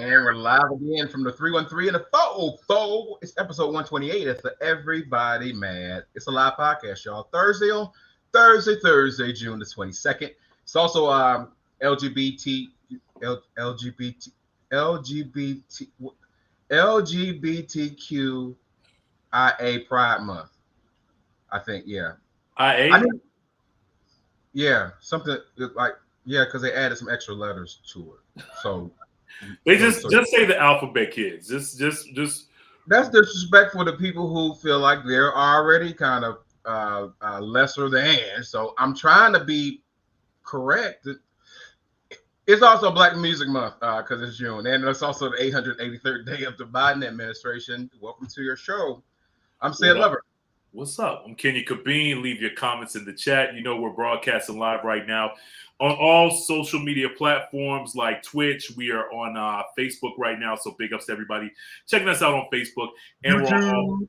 And we're live again from the 313 and the 404. It's episode 128. It's the Everybody Mad. It's a live podcast, y'all. Thursday, June the 22nd. It's also LGBT, LGBTQIA Pride Month. I think, yeah. Yeah, something like, yeah, because they added some extra letters to it. So they just say the alphabet, kids. Just that's disrespectful to people who feel like they're already kind of lesser than. So I'm trying to be correct. It's also Black Music Month because it's June, and it's also the 883rd day of the Biden administration. Welcome to your show. I'm Sid Lover. What's up? I'm Kenny Cabine. Leave your comments in the chat. You know we're broadcasting live right now on all social media platforms like Twitch. We are on Facebook right now, so big ups to everybody checking us out on Facebook. And we're on all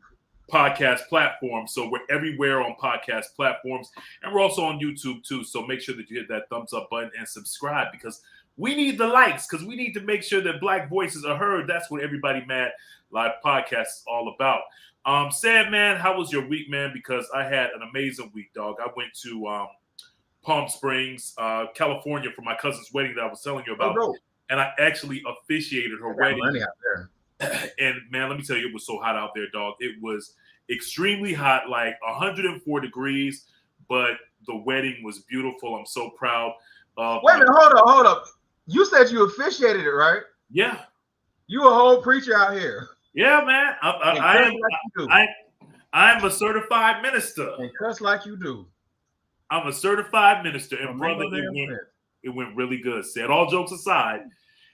podcast platforms, so we're everywhere on podcast platforms. And we're also on YouTube too, so make sure that you hit that thumbs up button and subscribe because we need the likes because we need to make sure that Black voices are heard. That's what Everybody Mad live podcast is all about. Sam, man, how was your week, man? Because I had an amazing week, dog. I went to Palm Springs, California for my cousin's wedding that I was telling you about. And I actually officiated her wedding. Money out there. And, man, let me tell you, it was so hot out there, dog. It was extremely hot, like 104 degrees, but the wedding was beautiful. I'm so proud. Wait a minute, hold up. You said you officiated it, right? Yeah. You a whole preacher out here. Yeah, man. I'm a certified minister. And cuss like you do. I'm a certified minister. And brother, it went really good. Said all jokes aside,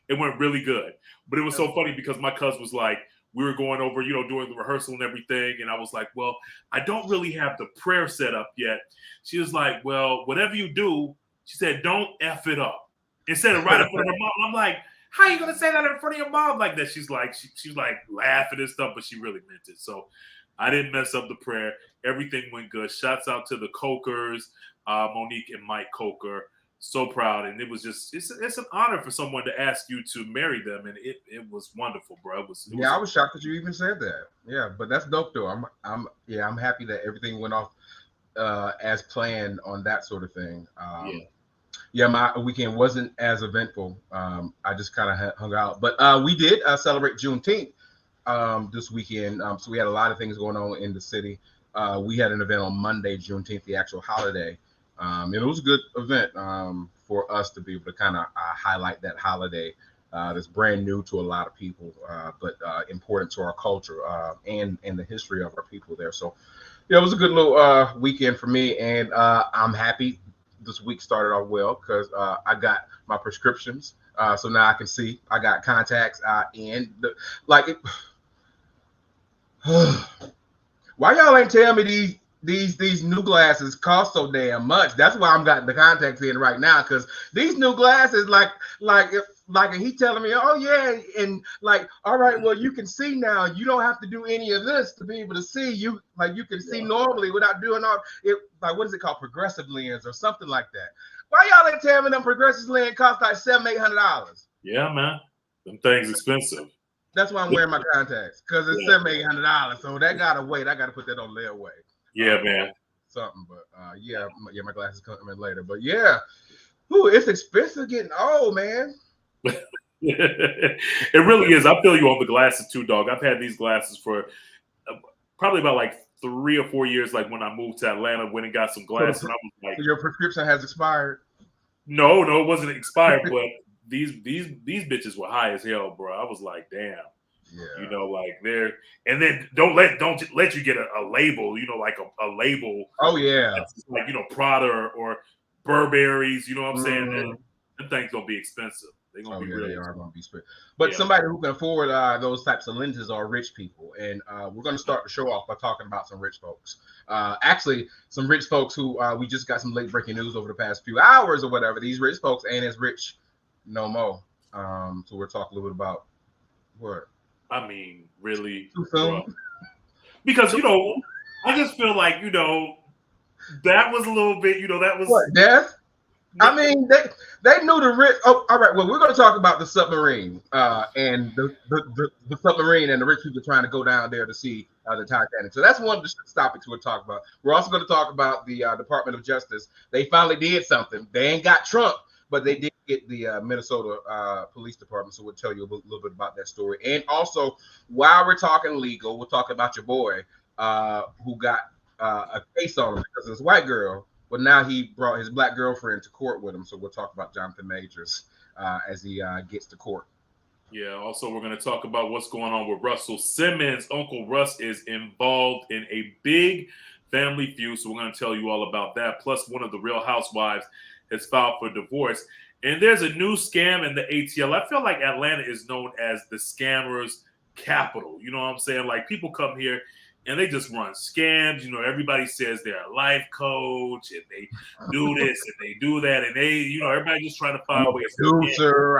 it went really good. But it was so funny because my cousin was like, we were going over, doing the rehearsal and everything. And I was like, well, I don't really have the prayer set up yet. She was like, well, whatever you do, she said, don't F it up. Instead of right in front of her mom. I'm like, how are you gonna say that in front of your mom like that? She's like, she's like laughing and stuff, but she really meant it. So I didn't mess up the prayer. Everything went good. Shouts out to the Cokers, Monique and Mike Coker. So proud, and it was just it's an honor for someone to ask you to marry them, and it was wonderful, bro. I was shocked that you even said that. Yeah, but that's dope though. I'm happy that everything went off as planned on that sort of thing. Yeah, my weekend wasn't as eventful. I just kind of hung out. But we did celebrate Juneteenth this weekend. So we had a lot of things going on in the city. We had an event on Monday, Juneteenth, the actual holiday. And it was a good event for us to be able to kind of highlight that holiday that's brand new to a lot of people, but important to our culture and the history of our people there. So, yeah, it was a good little weekend for me. And I'm happy this week started off well because I got my prescriptions, so now I can see. I got contacts in. Why y'all ain't tell me these new glasses cost so damn much? That's why I'm got the contacts in right now because these new glasses, like he telling me, oh yeah, and like, all right, well you can see now. You don't have to do any of this to be able to see. You can see normally without doing all it. Like, what is it called, progressive lens or something like that? Why y'all ain't telling me them progressive lens cost like $700-800? Yeah, man, them things expensive. That's why I'm wearing my contacts because it's $700-800. So that gotta wait. I gotta put that on layaway. Yeah, man. Something, but my glasses come in later. But yeah, it's expensive getting old, man. It really is. I feel you on the glasses too, dog. I've had these glasses for probably about like 3 or 4 years. Like when I moved to Atlanta, went and got some glasses, and I was like, your prescription has expired? No, it wasn't expired, but these bitches were high as hell, bro. I was like, damn. Yeah. Like they're, and then don't let you get a label, like a label. Oh yeah. Like, Prada or Burberry's, you know what I'm saying? Them things gonna be expensive. They're gonna be really expensive. Gonna be expensive. But somebody who can afford those types of lenses are rich people. And we're gonna start the show off by talking about some rich folks. Actually, some rich folks who we just got some late breaking news over the past few hours or whatever. These rich folks ain't as rich no more. So we're talking a little bit about what. I mean, really, because I just feel like that was a little bit, that was what, death. I mean, they knew the rich. Oh, all right. Well, we're going to talk about the submarine and the submarine and the rich people trying to go down there to see the Titanic. So that's one of the topics we'll talk about. We're also going to talk about the Department of Justice. They finally did something. They ain't got Trump, but they did get the Minnesota Police Department. So we'll tell you a little bit about that story. And also, while we're talking legal, we'll talk about your boy who got a case on him because of this white girl. But now he brought his black girlfriend to court with him. So we'll talk about Johnathan Majors as he gets to court. Yeah, also we're going to talk about what's going on with Russell Simmons. Uncle Russ is involved in a big family feud. So we're going to tell you all about that. Plus, one of the Real Housewives has filed for divorce. And there's a new scam in the ATL. I feel like Atlanta is known as the scammers' capital. You know what I'm saying? Like, people come here and they just run scams. You know, everybody says they're a life coach and they do this and they do that. And they, you know, everybody just trying to find ways to producer,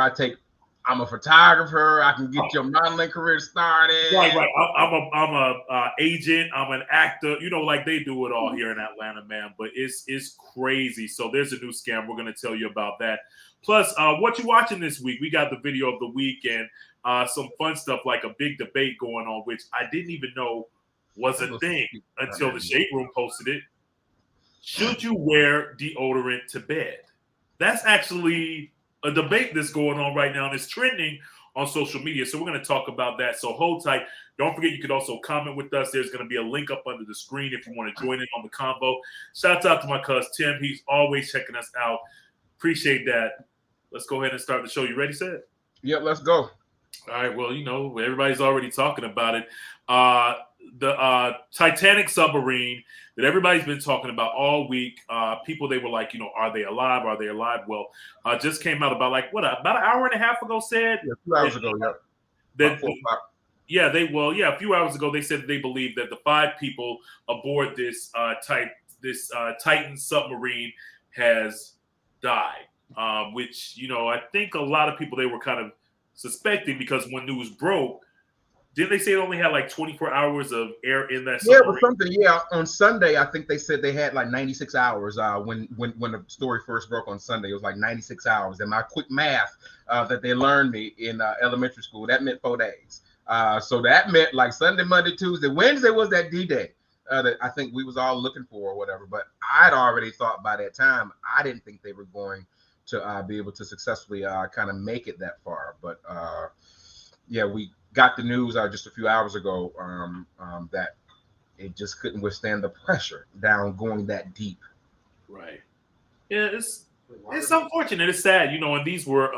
I'm a photographer. I can get your modeling career started. Right. I'm a agent. I'm an actor. You know, like they do it all here in Atlanta, man. But it's crazy. So there's a new scam. We're gonna tell you about that. Plus, what you watching this week? We got the video of the week and some fun stuff like a big debate going on, which I didn't even know was a thing until the Shade Room posted it. Should you wear deodorant to bed? That's actually a debate that's going on right now and it's trending on social media. So we're going to talk about that. So hold tight. Don't forget, you can also comment with us. There's going to be a link up under the screen if you want to join in on the convo. Shouts out to my cousin Tim. He's always checking us out. Appreciate that. Let's go ahead and start the show. You ready, Seth? Yep, let's go. All right. Well, you know, everybody's already talking about it. The Titanic submarine that everybody's been talking about all week. People, they were like, you know, are they alive? Are they alive? Well, just came out about about an hour and a half ago said. Yeah, 2 hours ago, yeah. A few hours ago, they said that they believe that the 5 people aboard this Titan submarine has died, which, you know, I think a lot of people, they were kind of suspecting because when news broke, didn't they say it only had like 24 hours of air in that submarine? Yeah, but something. Yeah, on Sunday, I think they said they had like 96 hours. When the story first broke on Sunday, it was like 96 hours. And my quick math that they learned me in elementary school, that meant 4 days. So that meant like Sunday, Monday, Tuesday, Wednesday was that D-Day that I think we was all looking for or whatever. But I'd already thought by that time, I didn't think they were going to be able to successfully kind of make it that far. But yeah, we got the news just a few hours ago that it just couldn't withstand the pressure down going that deep. Right. Yeah, it's unfortunate. It's sad, you know. And these were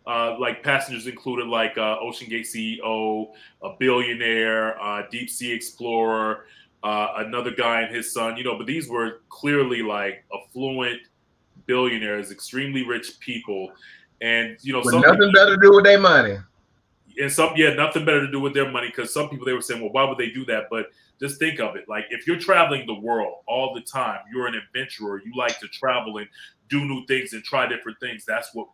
like passengers included like Ocean Gate CEO, a billionaire, deep sea explorer, another guy and his son. You know, but these were clearly like affluent billionaires, extremely rich people, and you know, with nothing better to do with their money. And nothing better to do with their money, because some people, they were saying, well, why would they do that? But just think of it. Like, if you're traveling the world all the time, you're an adventurer, you like to travel and do new things and try different things. That's what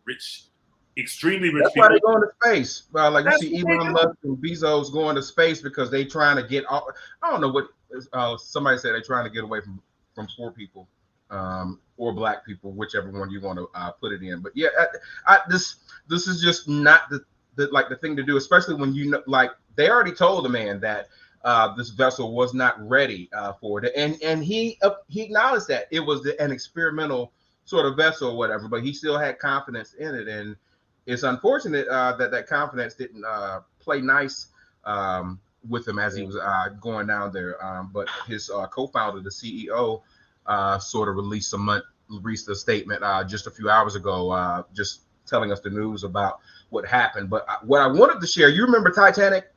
extremely rich people. That's why they go into space. Like you see Elon Musk and Bezos going to space because they trying to get off. I don't know what somebody said, they're trying to get away from poor people or black people, whichever one you want to put it in. But yeah, this is just not the thing to do, especially when you know, like, they already told the man that this vessel was not ready for it, and he acknowledged that it was an experimental sort of vessel or whatever, but he still had confidence in it, and it's unfortunate that confidence didn't play nice with him as he was going down there. But his co-founder, the CEO, sort of released a statement just a few hours ago, just telling us the news about what happened. But what I wanted to share, you remember Titanic?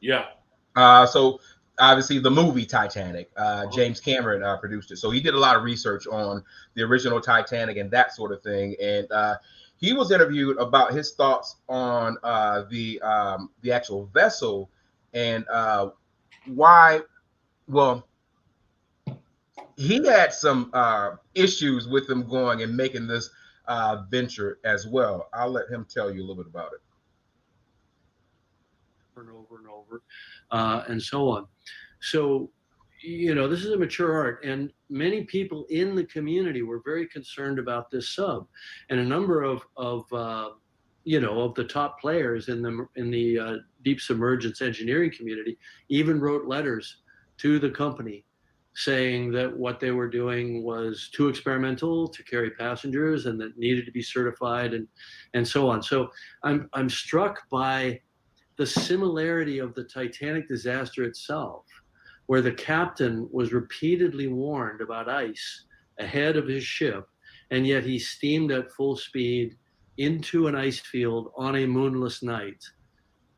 Yeah. So obviously the movie Titanic, James Cameron produced it. So he did a lot of research on the original Titanic and that sort of thing. And he was interviewed about his thoughts on the actual vessel and why. Well, he had some issues with them going and making this venture as well. I'll let him tell you a little bit about it. And over and over, and so on. So this is a mature art, and many people in the community were very concerned about this sub, and a number of the top players in the deep submergence engineering community even wrote letters to the company saying that what they were doing was too experimental to carry passengers and that needed to be certified and so on. So I'm struck by the similarity of the Titanic disaster itself, where the captain was repeatedly warned about ice ahead of his ship, and yet he steamed at full speed into an ice field on a moonless night,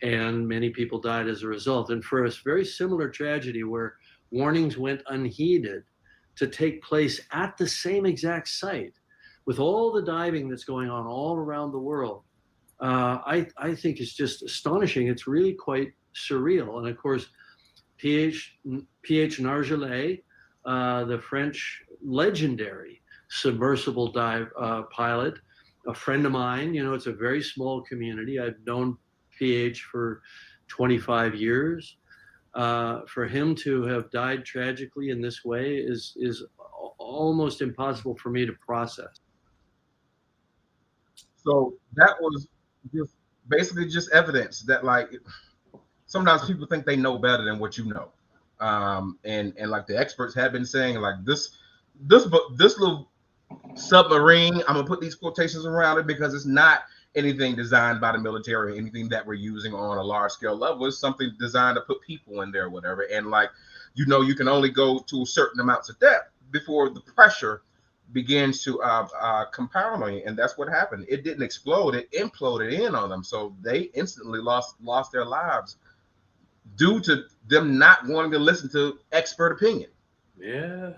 and many people died as a result. And for a very similar tragedy where warnings went unheeded to take place at the same exact site, with all the diving that's going on all around the world, I think it's just astonishing. It's really quite surreal. And of course, P.H. Nargeolet, the French legendary submersible dive pilot, a friend of mine. It's a very small community. I've known PH for 25 years. For him to have died tragically in this way is almost impossible for me to process. So that was basically just evidence that, like, sometimes people think they know better than what you know, and like the experts have been saying, like this little submarine, I'm gonna put these quotations around it because it's not anything designed by the military or anything that we're using on a large scale level. It's something designed to put people in there, whatever. And like, you can only go to certain amounts of depth before the pressure begins to compound on you, and that's what happened. It didn't explode; it imploded in on them, so they instantly lost their lives due to them not wanting to listen to expert opinion. Yeah.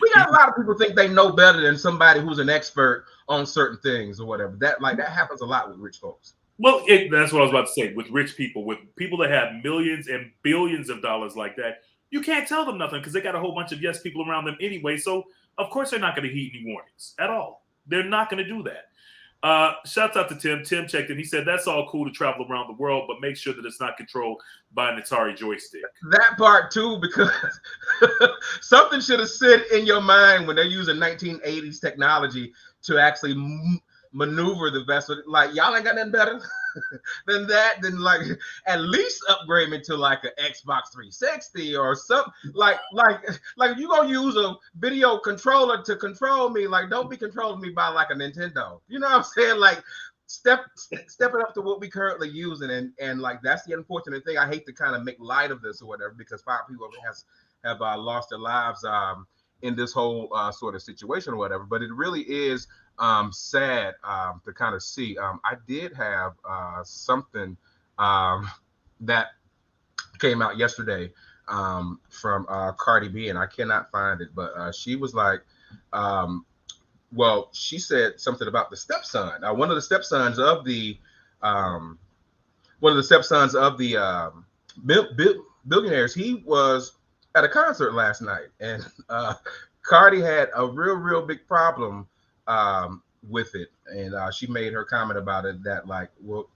We got a lot of people think they know better than somebody who's an expert on certain things or whatever. That happens a lot with rich folks. Well, that's what I was about to say. With rich people, with people that have millions and billions of dollars like that, you can't tell them nothing because they got a whole bunch of yes people around them anyway. So of course they're not going to heed any warnings at all. They're not going to do that. Shouts out to Tim. Tim checked in. He said that's all cool to travel around the world, but make sure that it's not controlled by an Atari joystick. That part too, because something should have sit in your mind when they're using 1980s technology to actually maneuver the vessel. Like, y'all ain't got nothing better than that. Then like at least upgrade me to like an Xbox 360 or something. Like if you gonna use a video controller to control me, like don't be controlling me by like a Nintendo. You know what I'm saying? Like step it up to what we currently using, and like that's the unfortunate thing. I hate to kind of make light of this or whatever, because 5 people have lost their lives in this whole sort of situation or whatever. But it really is sad to kind of see. I did have something that came out yesterday from Cardi B, and I cannot find it, but she was like, well, she said something about the stepson. One of the stepsons of the billionaires. He was at a concert last night, and Cardi had a real big problem with it, and she made her comment about it that like, well,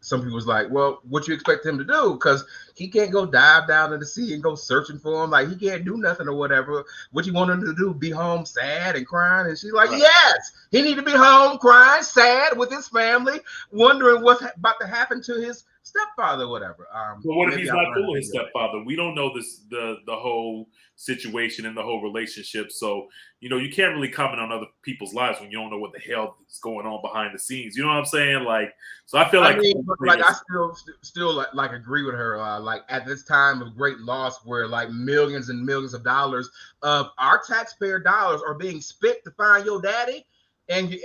some people was like, well, what you expect him to do? Because he can't go dive down in the sea and go searching for him. Like, he can't do nothing or whatever. What you want him to do? Be home sad and crying? And she's like, yes, he need to be home crying, sad with his family, wondering what's about to happen to his stepfather or whatever. But what if he's not cool with his stepfather? We don't know the whole situation and the whole relationship. So, you can't really comment on other people's lives when you don't know what the hell is going on behind the scenes. You know what I'm saying? Like, so I feel like I still like agree with her. Like at this time of great loss, where like millions and millions of dollars of our taxpayer dollars are being spent to find your daddy, and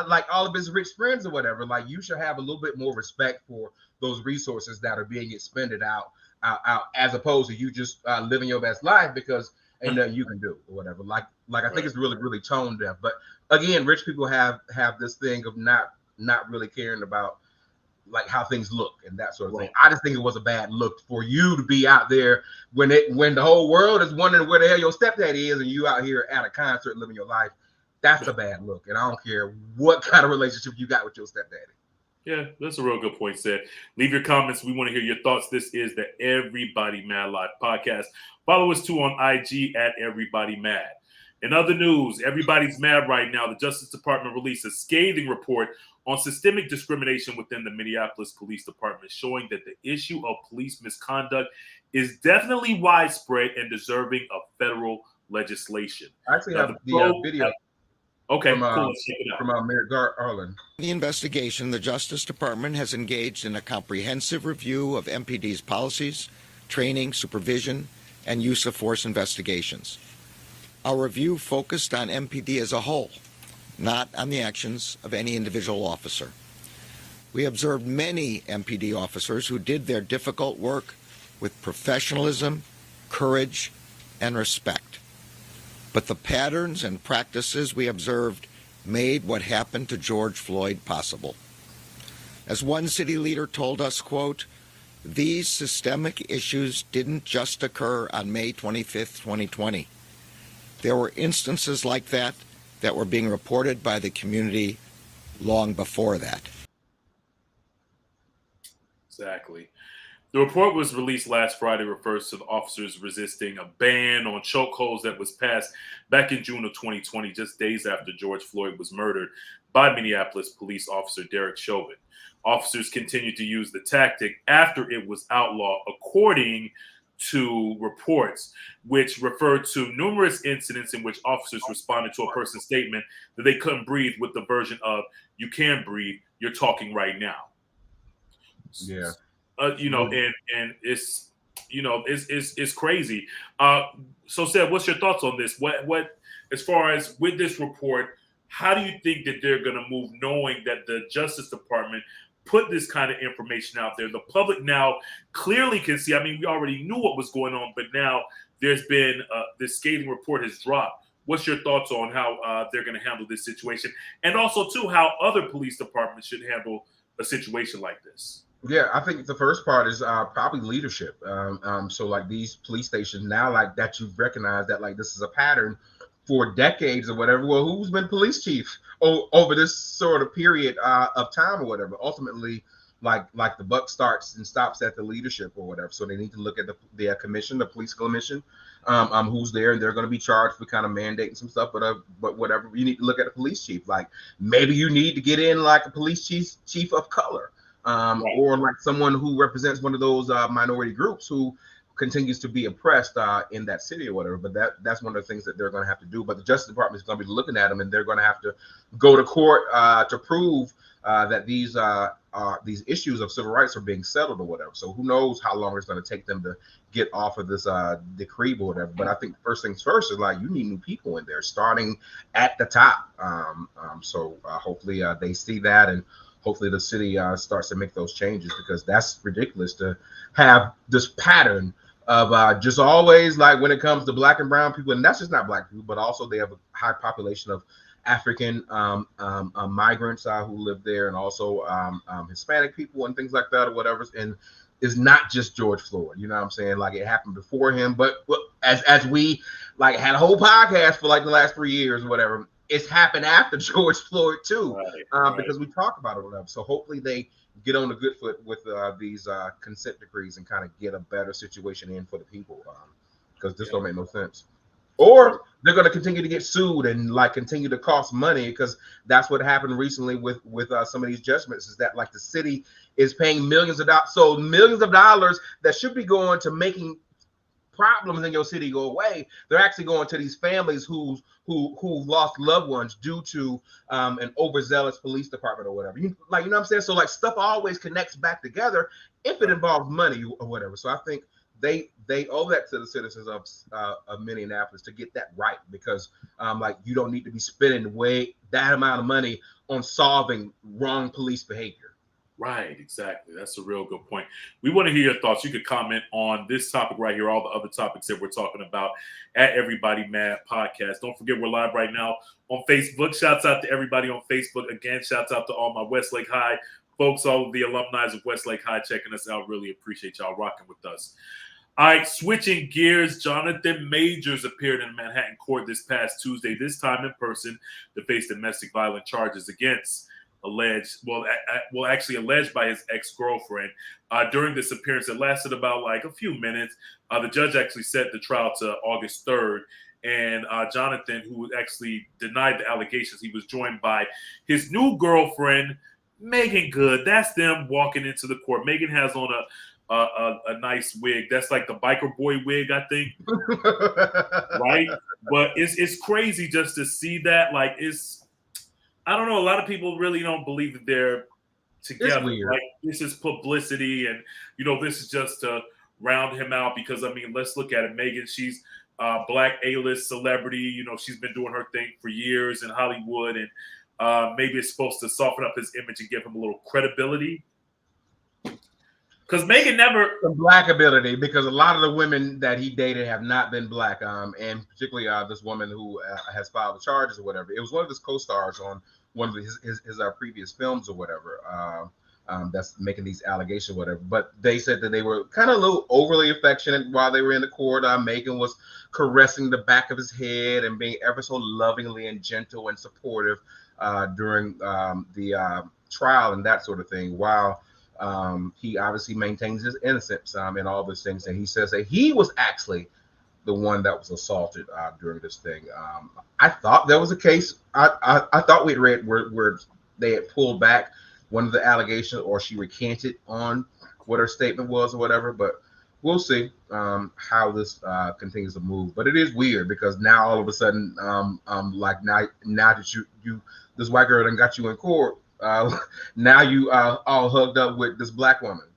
like all of his rich friends or whatever, like you should have a little bit more respect for those resources that are being expended out as opposed to you just living your best life because ain't nothing you can do or whatever. Like I think it's really tone deaf. But again, rich people have this thing of not really caring about like how things look and that sort of thing. I just think it was a bad look for you to be out there when the whole world is wondering where the hell your stepdaddy is, and you out here at a concert living your life. That's a bad look, and I don't care what kind of relationship you got with your stepdaddy. Yeah, that's a real good point, Sid. Leave your comments. We want to hear your thoughts. This is the Everybody Mad Live podcast. Follow us too on IG at EverybodyMAD. In other news, everybody's mad right now. The Justice Department released a scathing report on systemic discrimination within the Minneapolis Police Department, showing that the issue of police misconduct is definitely widespread and deserving of federal legislation. I actually have the video. Okay, from, cool. Let's check it out. From Merrick Garland. The investigation, the Justice Department has engaged in a comprehensive review of MPD's policies, training, supervision, and use of force investigations. Our review focused on MPD as a whole, not on the actions of any individual officer. We observed many MPD officers who did their difficult work with professionalism, courage, and respect. But the patterns and practices we observed made what happened to George Floyd possible. As one city leader told us, quote, "These systemic issues didn't just occur on May 25th, 2020. There were instances like that were being reported by the community long before that." Exactly. The report was released last Friday, refers to the officers resisting a ban on chokeholds that was passed back in June of 2020, just days after George Floyd was murdered by Minneapolis police officer Derek Chauvin. Officers continued to use the tactic after it was outlawed, according to reports, which referred to numerous incidents in which officers responded to a person's statement that they couldn't breathe with the version of, "You can breathe, you're talking right now." Yeah. And it's, it's crazy. So Seb, what's your thoughts on this? What, as far as with this report, how do you think that they're going to move, knowing that the Justice Department put this kind of information out there? The public now clearly can see. I mean, we already knew what was going on, but now there's been this scathing report has dropped. What's your thoughts on how they're going to handle this situation, and also too how other police departments should handle a situation like this? Yeah, I think the first part is probably leadership. So like these police stations now, like that you've recognized that like this is a pattern for decades or whatever. Well, who's been police chief over this sort of period of time or whatever? Ultimately, like the buck starts and stops at the leadership or whatever. So they need to look at the commission, the police commission, who's there, and they're going to be charged with kind of mandating some stuff. But whatever, you need to look at the police chief. Like maybe you need to get in like a police chief of color. Or like someone who represents one of those minority groups who continues to be oppressed in that city or whatever. But that's one of the things that they're going to have to do. But the Justice Department is going to be looking at them, and they're going to have to go to court to prove that these issues of civil rights are being settled or whatever. So who knows how long it's going to take them to get off of this decree or whatever. But I think first things first is like you need new people in there, starting at the top. So hopefully they see that, and hopefully the city starts to make those changes, because that's ridiculous to have this pattern of just always, like when it comes to black and brown people, and that's just not black people, but also they have a high population of African migrants who live there, and also Hispanic people and things like that or whatever. And it's not just George Floyd, you know what I'm saying? Like it happened before him, but as we like had a whole podcast for like the last 3 years or whatever, it's happened after George Floyd too, because we talk about it or whatever. So hopefully they get on the good foot with these consent decrees and kind of get a better situation in for the people, because this don't make no sense. Or they're going to continue to get sued and like continue to cost money, because that's what happened recently with some of these judgments, is that like the city is paying millions of dollars. So millions of dollars that should be going to making problems in your city go away, they're actually going to these families who lost loved ones due to an overzealous police department or whatever. You know what I'm saying? So like stuff always connects back together if it involves money or whatever. So I think they owe that to the citizens of Minneapolis to get that right, because like you don't need to be spending that amount of money on solving wrong police behavior. Right, exactly. That's a real good point. We want to hear your thoughts. You could comment on this topic right here, all the other topics that we're talking about at Everybody Mad Podcast. Don't forget, we're live right now on Facebook. Shouts out to everybody on Facebook. Again, shouts out to all my Westlake High folks, all of the alumni of Westlake High checking us out. Really appreciate y'all rocking with us. All right, switching gears, Johnathan Majors appeared in Manhattan court this past Tuesday, this time in person, to face domestic violence charges against alleged by his ex-girlfriend. During this appearance, it lasted about like a few minutes. The judge actually set the trial to August 3rd. And Johnathan, who actually denied the allegations, he was joined by his new girlfriend, Megan Good. That's them walking into the court. Megan has on a nice wig. That's like the biker boy wig, I think. Right? But it's crazy just to see that. Like, I don't know. A lot of people really don't believe that they're together. Like, this is publicity, and this is just to round him out. Because I mean, let's look at it. Megan, she's Black A-list celebrity. She's been doing her thing for years in Hollywood, and maybe it's supposed to soften up his image and give him a little credibility. Because Megan never the Black ability, because a lot of the women that he dated have not been Black, and particularly this woman who has filed the charges or whatever. It was one of his co-stars on one of his previous films or whatever. That's making these allegations or whatever. But they said that they were kind of a little overly affectionate while they were in the court. Megan was caressing the back of his head and being ever so lovingly and gentle and supportive during the trial and that sort of thing, while he obviously maintains his innocence and all those things. And he says that he was actually the one that was assaulted during this thing. I thought there was a case. I thought we had read where they had pulled back one of the allegations, or she recanted on what her statement was or whatever. But we'll see how this continues to move. But it is weird because now all of a sudden, like now that you this white girl done got you in court, now you all hugged up with this Black woman,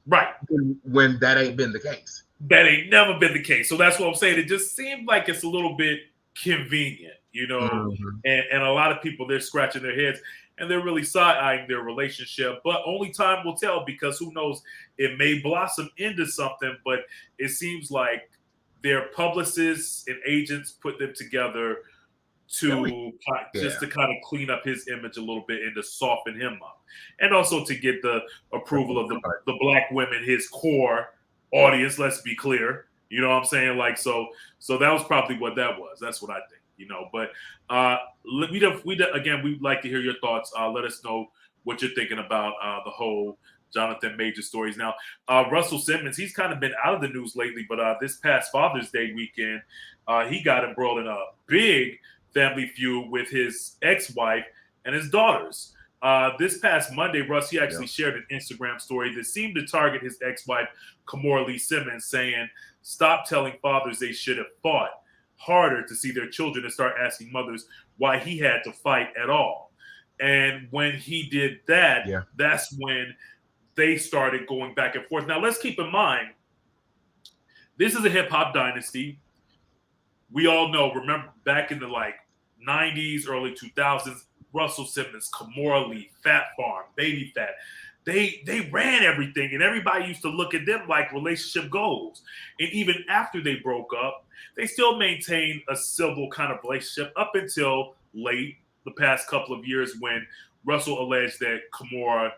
right? When that ain't been the case. That ain't never been the case. So that's what I'm saying. It just seemed like it's a little bit convenient, Mm-hmm. And a lot of people, they're scratching their heads and they're really side-eyeing their relationship. But only time will tell, because who knows, it may blossom into something. But it seems like their publicists and agents put them together to kind of clean up his image a little bit and to soften him up. And also to get the approval of the Black women, his core audience, let's be clear. You know what I'm saying? Like, so that was probably what that was. That's what I think, But we'd like to hear your thoughts. Let us know what you're thinking about the whole Johnathan Major stories. Now, Russell Simmons, he's kind of been out of the news lately, but this past Father's Day weekend, he got embroiled in a big family feud with his ex-wife and his daughters. This past Monday, Russ, he actually shared an Instagram story that seemed to target his ex-wife, Kimora Lee Simmons, saying, "Stop telling fathers they should have fought harder to see their children and start asking mothers why he had to fight at all." And when he did that, that's when they started going back and forth. Now, let's keep in mind, this is a hip-hop dynasty. We all know, remember, back in the 90s, early 2000s, Russell Simmons, Kimora Lee, Fat Farm, Baby Fat, they ran everything, and everybody used to look at them like relationship goals. And even after they broke up, they still maintained a civil kind of relationship up until late the past couple of years, when Russell alleged that Kimora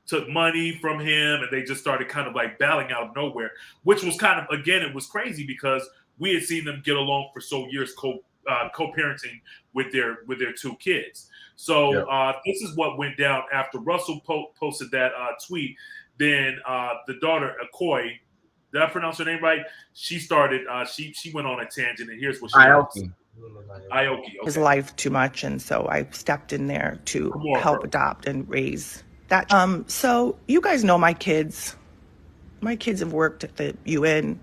took money from him, and they just started kind of battling out of nowhere, which was kind of, again, it was crazy because we had seen them get along for so years, co-parenting with their two kids. So this is what went down after Russell posted that tweet. Then the daughter, Akoi, did I pronounce her name right? She started, she went on a tangent, and here's what she Aoki. Aoki, okay. His life too much, and so I stepped in there to help adopt and raise that. So you guys know my kids. My kids have worked at the UN.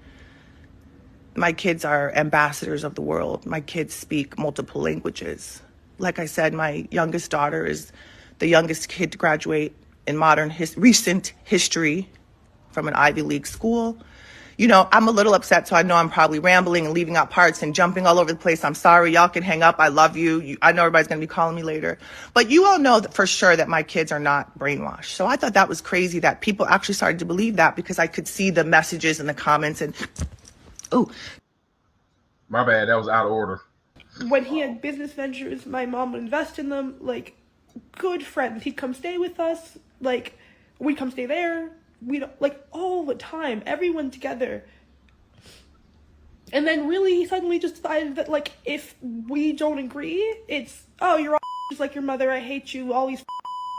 My kids are ambassadors of the world. My kids speak multiple languages. Like I said, my youngest daughter is the youngest kid to graduate in recent history from an Ivy League school. I'm a little upset, so I know I'm probably rambling and leaving out parts and jumping all over the place. I'm sorry. Y'all can hang up. I love you. I know everybody's going to be calling me later. But you all know that for sure that my kids are not brainwashed. So I thought that was crazy that people actually started to believe that, because I could see the messages and the comments and, oh. My bad. That was out of order. When he had business ventures, my mom would invest in them. Good friends. He'd come stay with us. We'd come stay there. We'd, all the time. Everyone together. And then really, he suddenly just decided that, if we don't agree, it's, oh, you're all just like your mother. I hate you. All these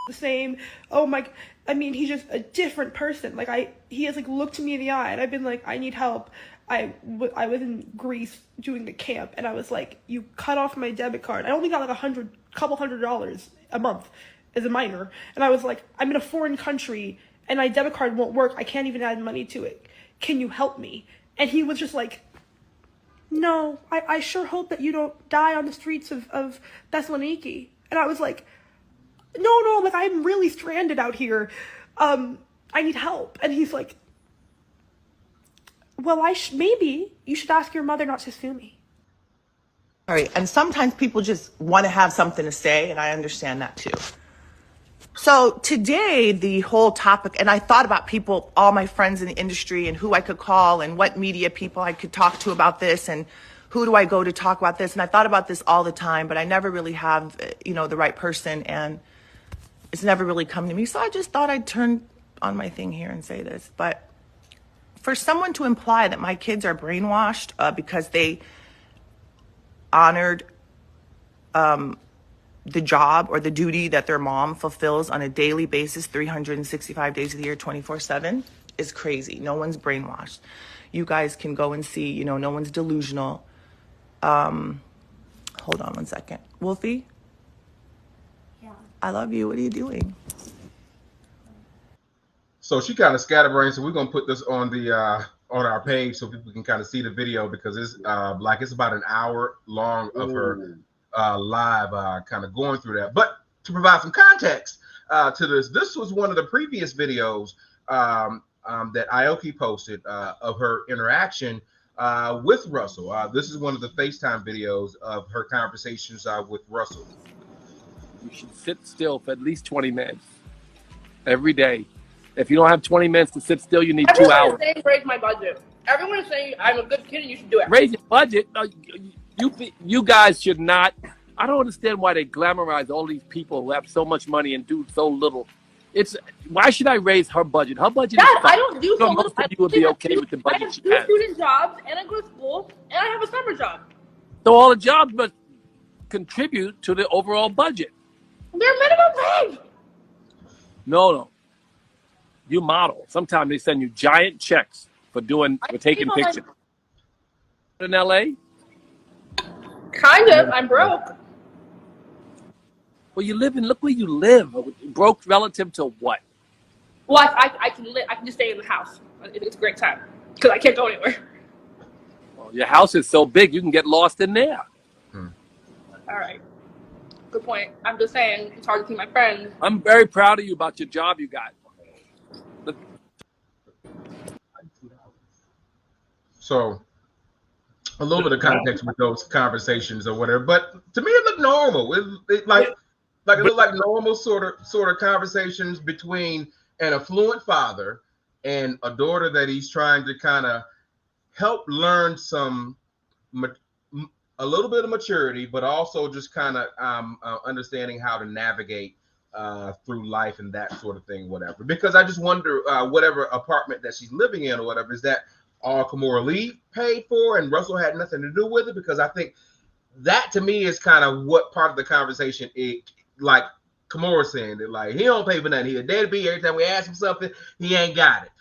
the same. Oh my, I mean, he's just a different person. Like he has like looked me in the eye and I've been like, I need help. I was in Greece doing the camp and I was like, you cut off my debit card. I only got like couple $100 a month as a minor. And I was like, I'm in a foreign country and my debit card won't work. I can't even add money to it. Can you help me? And he was just like, no, I sure hope that you don't die on the streets of Thessaloniki. And I was like, no, like I'm really stranded out here. I need help. And he's like, well, maybe you should ask your mother not to sue me. All right, and sometimes people just want to have something to say, and I understand that too. So today, the whole topic, and I thought about people, all my friends in the industry, and who I could call, and what media people I could talk to about this, and who do I go to talk about this? And I thought about this all the time, but I never really have, the right person, and it's never really come to me. So I just thought I'd turn on my thing here and say this. But for someone to imply that my kids are brainwashed because they honored the job or the duty that their mom fulfills on a daily basis, 365 days of the year, 24/7, is crazy. No one's brainwashed. You guys can go and see, no one's delusional. Hold on one second. Wolfie? Yeah. I love you. What are you doing? So she kind of scatterbrained. So we're gonna put this on the on our page so people can kind of see the video, because it's it's about an hour long of her live kind of going through that. But to provide some context to this was one of the previous videos that Aoki posted of her interaction with Russell. This is one of the FaceTime videos of her conversations with Russell. You should sit still for at least 20 minutes every day. If you don't have 20 minutes to sit still, you need 2 hours. Everyone is saying raise my budget. Everyone is saying I'm a good kid and you should do it. Raise your budget? You guys should not. I don't understand why they glamorize all these people who have so much money and do so little. Why should I raise her budget? Her budget Dad, is fine. I don't do so most little. of you would be okay with the I budget have she 2 has. student jobs and I go to school and I have a summer job. So all the jobs must contribute to the overall budget. They're minimum wage. No. You model. Sometimes they send you giant checks for taking pictures. In LA? Kind of. I'm broke. Well, look where you live. Broke relative to what? Well, I can live. I can just stay in the house. It's a great time because I can't go anywhere. Well, your house is so big you can get lost in there. All right. Good point. I'm just saying it's hard to see my friends. I'm very proud of you about your job you got. So a little bit of context with those conversations or whatever, but to me it looked normal. It looked like normal sort of conversations between an affluent father and a daughter that he's trying to kind of help learn a little bit of maturity, but also just kind of understanding how to navigate through life and that sort of thing, whatever. Because I just wonder, whatever apartment that she's living in or whatever, is that all Kimora Lee paid for and Russell had nothing to do with it? Because I think that to me is kind of what part of the conversation like Kimora saying that like he don't pay for nothing. He a deadbeat. Every time we ask him something, he ain't got it.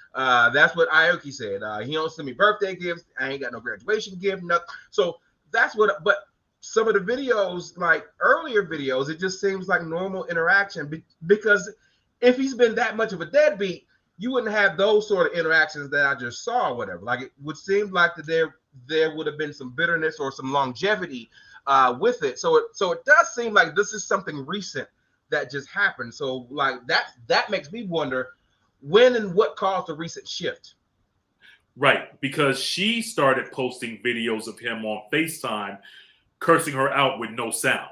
That's what Aoki said. He don't send me birthday gifts. I ain't got no graduation gift, nothing. So that's what. But some of the videos, like earlier videos, it just seems like normal interaction. Because if he's been that much of a deadbeat, you wouldn't have those sort of interactions that I just saw, or whatever. Like it would seem like that there would have been some bitterness or some longevity with it. So it does seem like this is something recent that just happened. So like that makes me wonder when and what caused the recent shift. Right, because she started posting videos of him on FaceTime, cursing her out with no sound.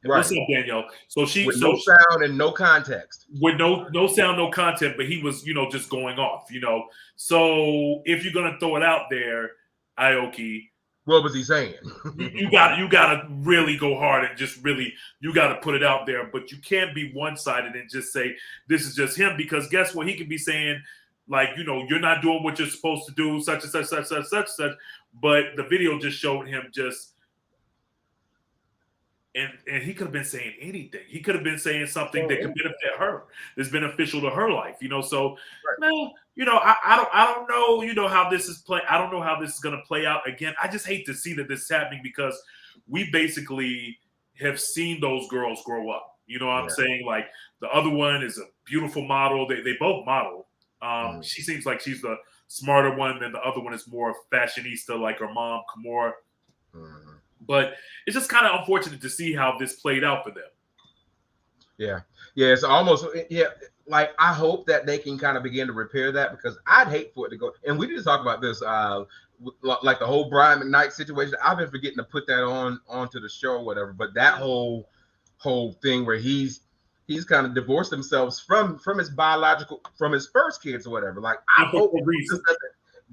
Right. What's up, Danielle? So no sound and no context. With no sound, no content, but he was, just going off, So if you're gonna throw it out there, Aoki, what was he saying? you gotta really go hard and just really you gotta put it out there, but you can't be one-sided and just say this is just him, because guess what? He could be saying, like, you're not doing what you're supposed to do, such and such, but the video just showed him just And he could have been saying anything. He could have been saying something that could benefit her, that's beneficial to her life, you know. So, man, you know, I don't know, you know, how this is play. I don't know how this is going to play out. Again, I just hate to see that this is happening, because we basically have seen those girls grow up. You know what I'm saying? Like, the other one is a beautiful model. They both model. She seems like she's the smarter one, and the other one is more fashionista, like her mom, Kimora. But it's just kind of unfortunate to see how this played out for them. Yeah, it's almost like, I hope that they can kind of begin to repair that, because I'd hate for it to go. And we did talk about this, like the whole Brian McKnight situation. I've been forgetting to put that onto the show or whatever. But that whole thing where he's kind of divorced himself from his first kids or whatever. Like, I hope it doesn't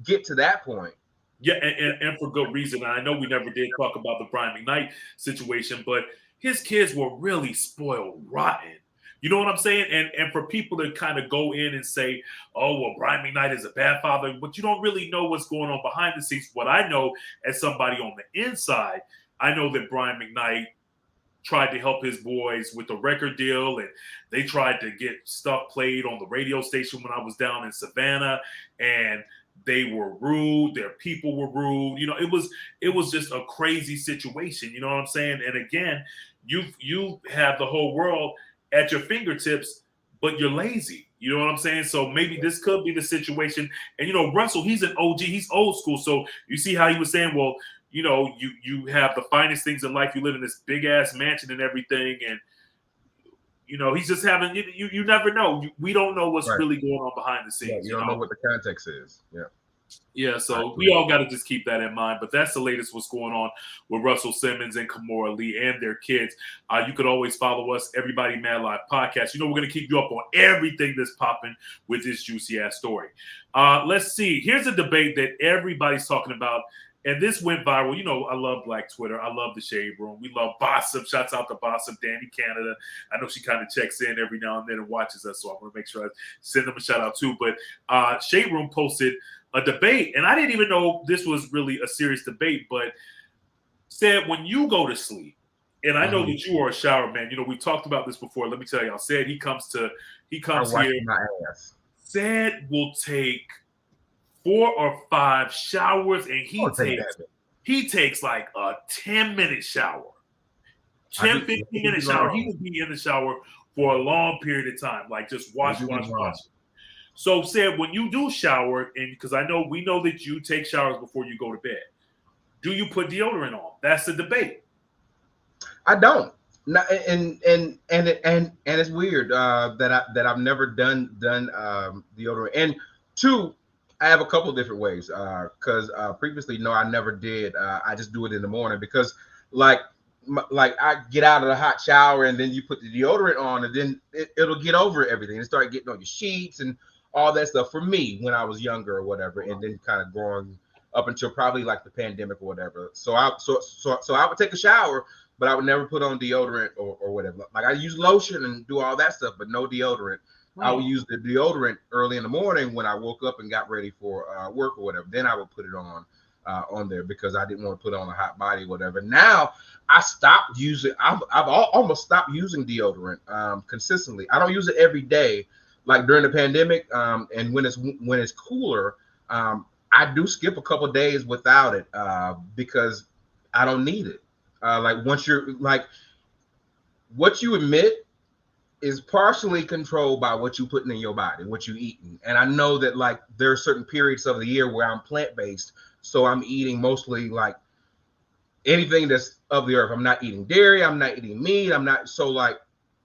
get to that point. Yeah, and for good reason. And I know we never did talk about the Brian McKnight situation, but his kids were really spoiled rotten. You know what I'm saying? And for people to kind of go in and say, oh, well, Brian McKnight is a bad father, but you don't really know what's going on behind the scenes. What I know as somebody on the inside, I know that Brian McKnight tried to help his boys with the record deal, and they tried to get stuff played on the radio station when I was down in Savannah, and they were rude. Their people were rude. You know, it was just a crazy situation. You know what I'm saying? And again, you have the whole world at your fingertips, but you're lazy. You know what I'm saying? So maybe this could be the situation. And, you know, Russell, he's an OG. He's old school. So you see how he was saying, well, you know, you have the finest things in life. You live in this big ass mansion and everything. And, you know, he's just having, you never know. We don't know what's really going on behind the scenes. Yeah, you don't know what the context is. Yeah, so we all got to just keep that in mind. But that's the latest what's going on with Russell Simmons and Kimora Lee and their kids. You could always follow us, Everybody Mad Live Podcast. You know, we're going to keep you up on everything that's popping with this juicy-ass story. Let's see. Here's a debate that everybody's talking about. And this went viral. You know, I love Black Twitter. I love the Shade Room. We love Bossip. Shouts out to Bossip, Danny Canada. I know she kind of checks in every now and then and watches us, so I want to make sure I send them a shout out too. But Shade Room posted a debate, and I didn't even know this was really a serious debate, but said when you go to sleep, and I know that you are a shower man. You know, we talked about this before. Let me tell y'all. Said he comes here. Said will take 4 or 5 showers, and he takes like a 10-minute shower. 10-15-minute shower. He will be in the shower for a long period of time, like just wash. So said when you do shower, and because we know that you take showers before you go to bed, do you put deodorant on? That's the debate. I don't. And it's weird that I've never done deodorant. And 2, I have a couple of different ways. Because previously, no, I never did. I just do it in the morning because, like I get out of the hot shower and then you put the deodorant on, and then it'll get over everything and start getting on your sheets and all that stuff. For me, when I was younger or whatever, and then kind of growing up until probably like the pandemic or whatever. So I would take a shower, but I would never put on deodorant or whatever. Like I use lotion and do all that stuff, but no deodorant. I would use the deodorant early in the morning when I woke up and got ready for work or whatever. Then I would put it on there because I didn't want to put on a hot body or whatever. Now I stopped using. I've almost stopped using deodorant consistently. I don't use it every day, like during the pandemic. And when it's cooler, I do skip a couple days without it because I don't need it. Like once you're like, what you emit is partially controlled by what you putting in your body, what you eating. And I know that like there are certain periods of the year where I'm plant-based, so I'm eating mostly like anything that's of the earth. I'm not eating dairy, I'm not eating meat, so like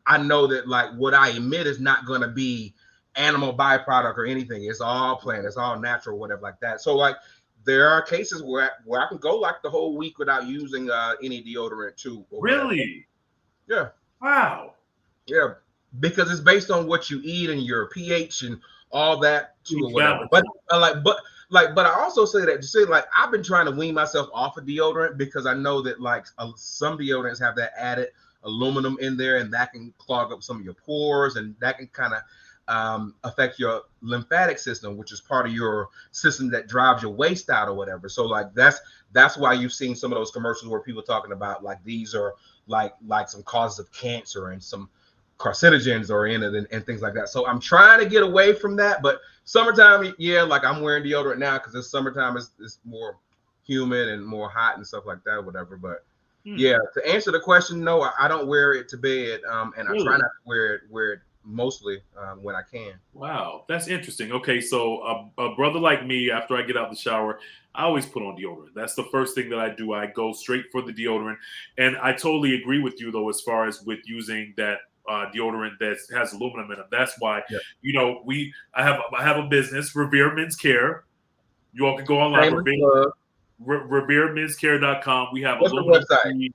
I know that like what I emit is not going to be animal byproduct or anything. It's all plant, it's all natural, whatever like that. So like there are cases where I can go like the whole week without using any deodorant too. Really? Yeah. Wow. Yeah, because it's based on what you eat and your pH and all that too, or whatever. But I also say that to say like I've been trying to wean myself off of deodorant because I know that like some deodorants have that added aluminum in there, and that can clog up some of your pores, and that can kind of affect your lymphatic system, which is part of your system that drives your waste out or whatever. So like that's why you've seen some of those commercials where people talking about like these are like some causes of cancer and some carcinogens are in it and things like that. So I'm trying to get away from that, but summertime, yeah, like I'm wearing deodorant now because it's summertime, it's more humid and more hot and stuff like that, whatever. But yeah, to answer the question, no, I don't wear it to bed, and I try not to wear it mostly when I can. Wow, that's interesting. Okay, so a brother like me, after I get out the shower, I always put on deodorant. That's the first thing that I do. I go straight for the deodorant, and I totally agree with you though, as far as with using that deodorant that has aluminum in it. That's why, you know, I have a business, Revere Men's Care. You all can go online, RevereMen'sCare.com. We have aluminum free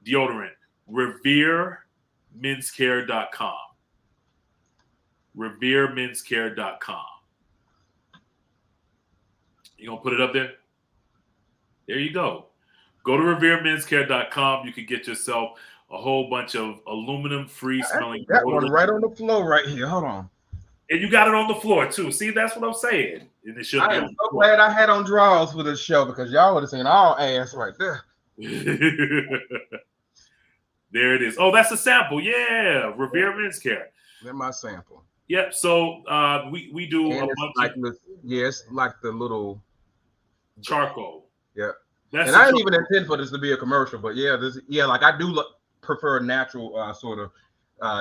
deodorant. RevereMen'sCare.com. RevereMen'sCare.com. You gonna put it up there? There you go. Go to RevereMen'sCare.com. You can get yourself a whole bunch of aluminum-free smelling. That one right on the floor right here. Hold on. And you got it on the floor too. See, that's what I'm saying. And it should I am so glad I had on drawers for this show because y'all would have seen all ass right there. There it is. Oh, that's a sample. Yeah, Revere Men's Care. That's my sample. Yep. So we do and a bunch like of it's like the little charcoal. Yeah. And I didn't even intend for this to be a commercial, but like I do prefer natural sort of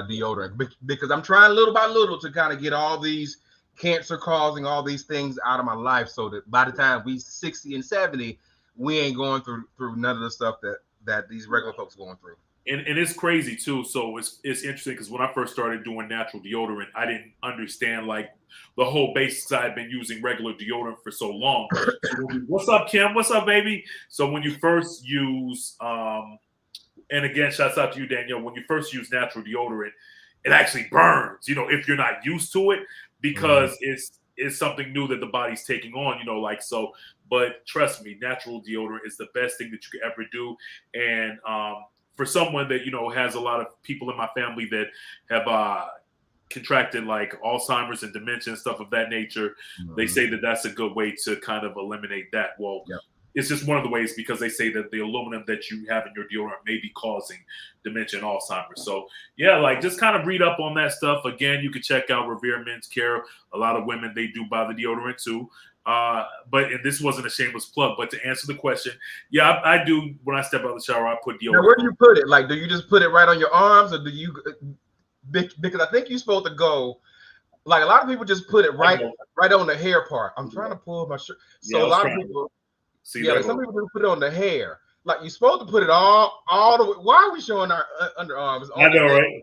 deodorant because I'm trying little by little to kind of get all these cancer causing all these things out of my life so that by the time we 60 and 70, we ain't going through none of the stuff that these regular folks are going through. And it's crazy too. So it's interesting because when I first started doing natural deodorant, I didn't understand like the whole basics. I've been using regular deodorant for so long. What's up, Kim? What's up, baby? So when you first use, and again, shouts out to you, Danielle. When you first use natural deodorant, it actually burns. You know, if you're not used to it, because it's something new that the body's taking on. You know, like so. But trust me, natural deodorant is the best thing that you could ever do, and for someone that, you know, has a lot of people in my family that have contracted like Alzheimer's and dementia and stuff of that nature, they say that that's a good way to kind of eliminate that. Well, it's just one of the ways because they say that the aluminum that you have in your deodorant may be causing dementia and Alzheimer's. So yeah, like just kind of read up on that stuff. Again, you can check out Revere Men's Care. A lot of women, they do buy the deodorant too. But and this wasn't a shameless plug, but to answer the question, yeah, I do. When I step out of the shower, I put deodorant. Now, where do you put it? Like, do you just put it right on your arms, or do you? Because I think you're supposed to go. Like a lot of people just put it right on the hair part. I'm trying to pull my shirt. So a lot of people, like some people put it on the hair. Like you're supposed to put it all the way. Why are we showing our underarms? I know, right?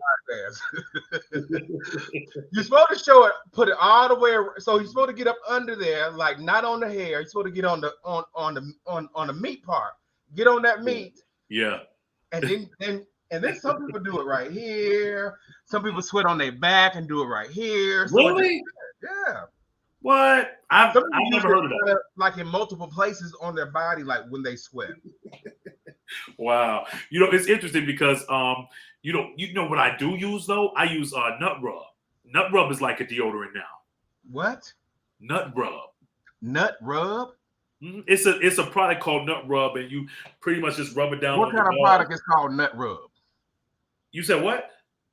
You're supposed to show it, put it all the way. So you're supposed to get up under there, like not on the hair. You're supposed to get on the meat part. Get on that meat. Yeah. And then some people do it right here. Some people sweat on their back and do it right here. So really? Yeah. What? I've never heard of that. Like in multiple places on their body, like when they sweat. Wow. You know, it's interesting because you know what I do use though? I use nut rub. Nut rub is like a deodorant now. What? Nut rub. Nut rub? Mm-hmm. It's a product called Nut Rub, and you pretty much just rub it down. What kind of product is called Nut Rub? You said what?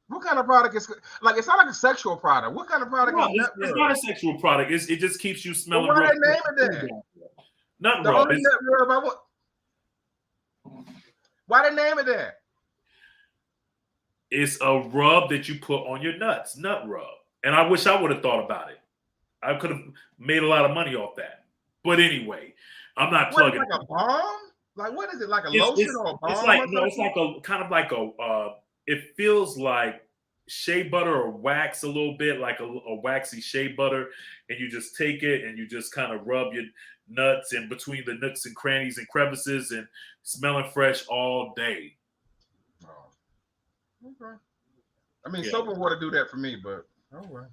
What kind of product is like? It's not like a sexual product. What kind of product is Nut Rub? It's not a sexual product. It just keeps you smelling. Well, why they name it that? Nut Rub. Nut Rub. I want. Why they name it that? It's a rub that you put on your nuts. Nut Rub. And I wish I would have thought about it. I could have made a lot of money off that. But anyway, I'm not plugging. Like a balm? Like what is it? Like a lotion or a balm? It's like it's like a kind of like a. It feels like shea butter or wax a little bit, like a waxy shea butter, and you just take it and you just kind of rub your nuts in between the nooks and crannies and crevices, and smelling fresh all day. Oh, okay. I mean, soap and water do that for me, but all right.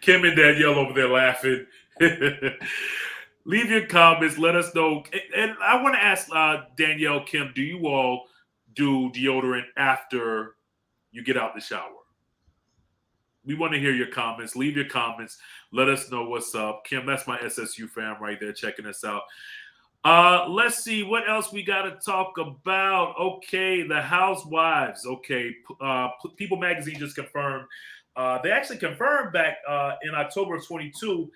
Kim and Danielle over there laughing. Leave your comments. Let us know. And I want to ask Danielle, Kim, do you all do deodorant after you get out the shower? We want to hear your comments. Leave your comments. Let us know what's up. Kim, that's my SSU fam right there checking us out. Let's see what else we got to talk about. Okay, the Housewives. Okay, People Magazine just confirmed. They actually confirmed back in October of 22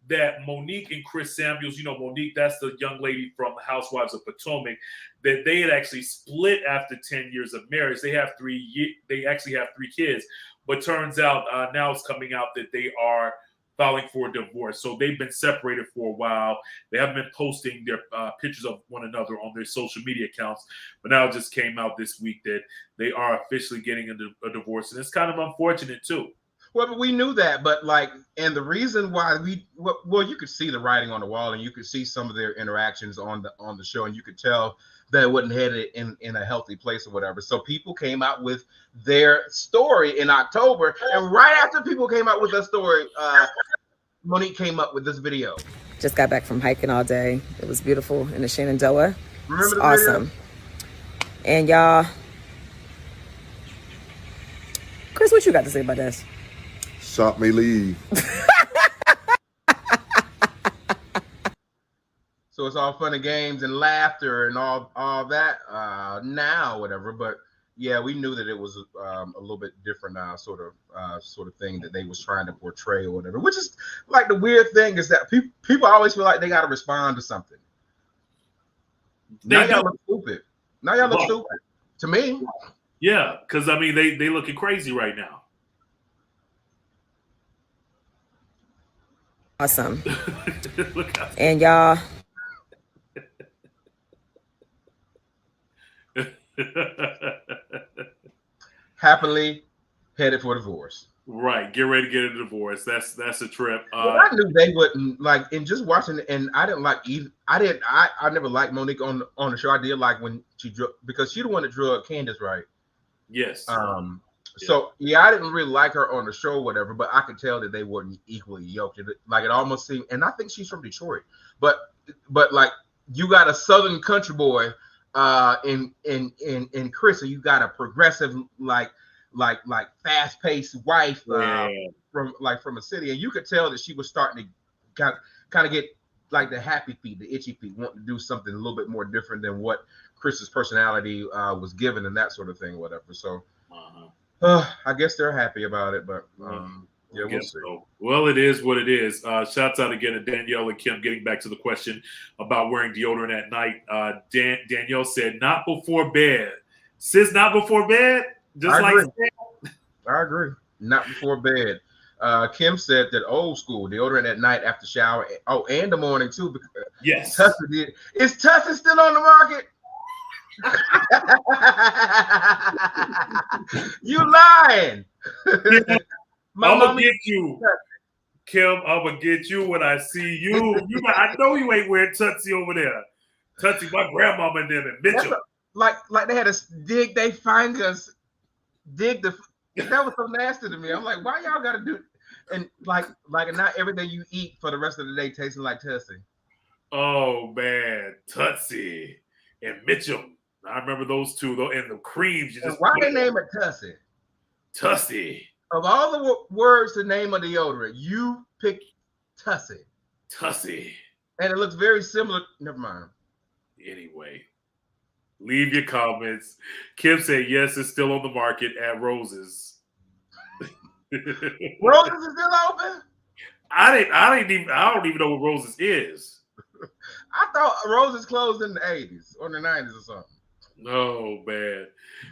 that Monique and Chris Samuels, you know, Monique, that's the young lady from the Housewives of Potomac, that they had actually split after 10 years of marriage. They actually have 3 kids, but turns out now it's coming out that they are filing for a divorce. So they've been separated for a while. They haven't been posting their pictures of one another on their social media accounts, but now it just came out this week that they are officially getting a divorce, and it's kind of unfortunate too. Well, but we knew that, but and the reason why you could see the writing on the wall, and you could see some of their interactions on the show, and you could tell that it wasn't headed in a healthy place or whatever. So people came out with their story in October, and right after people came out with their story, Monique came up with this video. Just got back from hiking all day. It was beautiful in the Shenandoah. Remember the awesome. video? And y'all, Chris, what you got to say about this? Shop may leave. So it's all fun and games and laughter and all that now, whatever. But yeah, we knew that it was a little bit different now, sort of thing that they was trying to portray or whatever. Which is like the weird thing is that people always feel like they got to respond to something. Now y'all look stupid. Now y'all look stupid to me. Yeah, because I mean they looking crazy right now. Awesome. And y'all. Happily headed for divorce. Right. Get ready to get a divorce. That's a trip. Well, I knew they wouldn't like, and just watching it, and I didn't like either. I never liked Monique on the show. I did like when she drug, because she the one that drug Candace, right? Yes. So yeah, I didn't really like her on the show, whatever, but I could tell that they weren't equally yoked. Like it almost seemed, and I think she's from Detroit, but like you got a Southern country boy in Chris, and you got a progressive like fast-paced wife from a city, and you could tell that she was starting to kind of get like the happy feet, the itchy feet, wanting to do something a little bit more different than what Chris's personality was given and that sort of thing, whatever. So. I guess they're happy about it, but yeah, we'll see. So. Well, it is what it is. Shouts out again to Danielle and Kim. Getting back to the question about wearing deodorant at night, Danielle said, "Not before bed." Sis, not before bed. I agree. Not before bed. Kim said that old school deodorant at night after shower. Oh, and the morning too. Yes. Is Tussin still on the market? You lying. I'm gonna get you, Kim. I'm gonna get you when I see you. I know you ain't wearing Tootsie over there. Tootsie, my grandmama and them in Mitchell. Like they had to dig their fingers, that was so nasty to me. I'm like, why y'all gotta do it? And like not everything you eat for the rest of the day tasting like Tootsie. Oh man, Tootsie and Mitchell. I remember those two, though, and the creams. Why they name it Tussie? Tussie. Of all the words to name a deodorant, you picked Tussie. Tussie. And it looks very similar. Never mind. Anyway, leave your comments. Kim said, yes, it's still on the market at Rose's. Rose's is still open? I don't even know what Rose's is. I thought Rose's closed in the 80s or the 90s or something. Oh, man.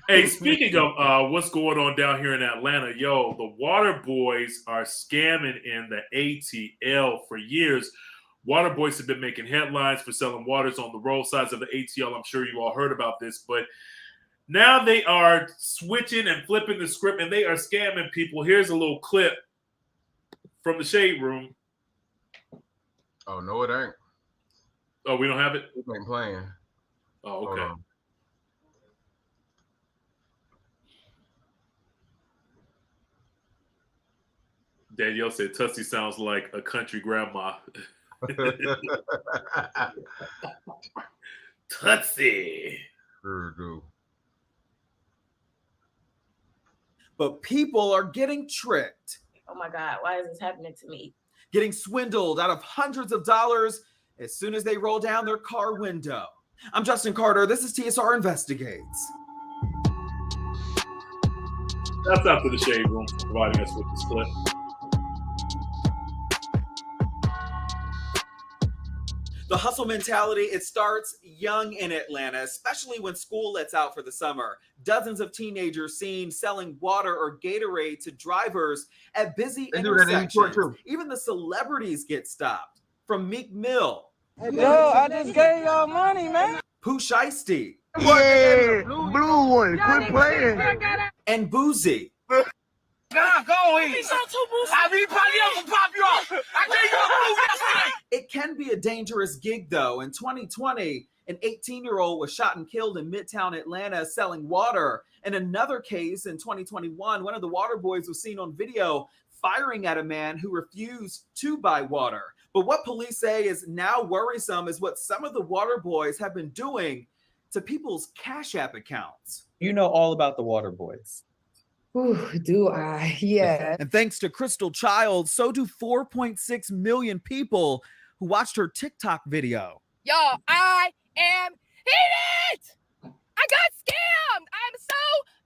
Hey, speaking of what's going on down here in Atlanta, the water boys are scamming in the ATL for years. Water boys have been making headlines for selling waters on the roadsides of the ATL. I'm sure you all heard about this, but now they are switching and flipping the script, and they are scamming people. Here's a little clip from the Shade Room. Oh, no, it ain't. Oh, we don't have it? We ain't playing. Oh, okay. Danielle said Tussie sounds like a country grandma. Tootsie. Sure do. But people are getting tricked. oh my God, why is this happening to me? Getting swindled out of hundreds of dollars as soon as they roll down their car window. I'm Justin Carter. This is TSR Investigates. That's after the Shade Room for providing us with this clip. The hustle mentality, it starts young in Atlanta, especially when school lets out for the summer. Dozens of teenagers seen selling water or Gatorade to drivers at busy intersections. Even the celebrities get stopped. From Meek Mill. Yo, I just gave y'all money, man. Pooh Shiesty. Yeah, blue one, quit playing. And Boozy. Nah, go ahead. I mean, probably else will pop you off. I gave you a move yesterday. It can be a dangerous gig, though. In 2020, an 18-year-old was shot and killed in Midtown Atlanta selling water. In another case, in 2021, one of the water boys was seen on video firing at a man who refused to buy water. But what police say is now worrisome is what some of the water boys have been doing to people's Cash App accounts. You know all about the water boys. Ooh, do I? Yeah. And thanks to Crystal Childs, so do 4.6 million people who watched her TikTok video. Y'all, I am heated! I got scammed! I'm so